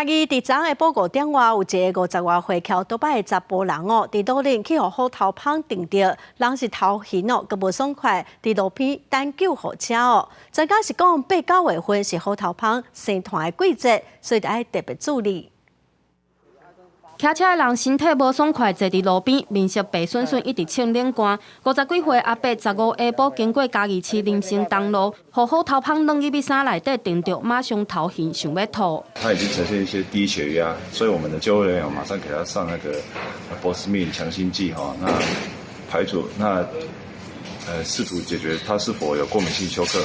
嘉义伫昨下晡5点外，有一个50外岁翘倒摆的查甫人哦，伫路顶去互虎头芳撞着，人是头晕哦，佮无爽快，伫路边等救护车哦。专家是讲8、9月份是虎头芳生团的季节，所以要特别注意。 骑车的人身体无爽快，坐伫路边，面色白顺顺，一直穿冷汗。50几岁阿伯15下晡经过嘉义市林森东路，互虎头芳扔入衣衫内底撞着，马上头晕，想要吐。他已经呈现一些低血压，所以我们的救护人员马上给他上那个博斯命强心剂哈，那排除试图解决他是否有过敏性休克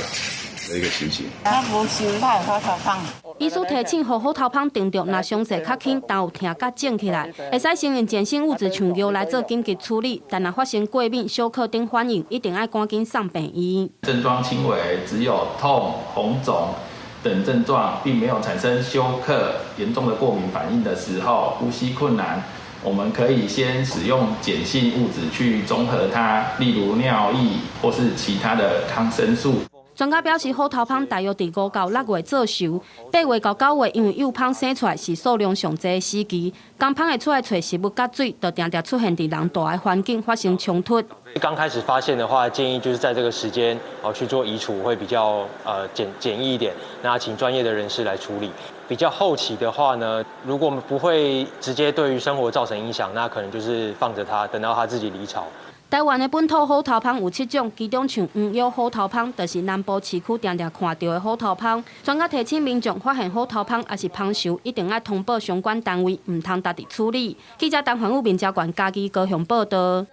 的一个情形。他无想他有虎头芳。 医师提醒，虎头芳撞着，若伤势较轻，但有疼甲肿起来，会使先用碱性物质像药来做紧急处理。但若发生过敏、休克等反应，一定要赶紧送病院。症状轻微，只有痛、红肿等症状，并没有产生休克、严重的过敏反应的时候，呼吸困难，我们可以先使用碱性物质去中和它，例如尿液或是其他的抗生素。 专家表示，虎头芳大约伫5到6月做熟，8月到9月因为幼芳生出来是数量上济的时期，公芳会出来找食物甲水，就常常出现伫人大的环境发生冲突。刚开始发现的话，建议就是在这个时间去做移除，会比较简易一点。那请专业的人士来处理。比较后期的话呢，如果我们不会直接对于生活造成影响，那可能就是放着它，等到它自己离巢。 台湾的本土虎头芳有7种，其中像黄药虎头芳，就是南部市区常常看到的虎头芳。专家提醒民众发现虎头芳也是芳熟，一定要通报相关单位，唔通家己处理。记者陈环宇、民交馆嘉义高雄报道。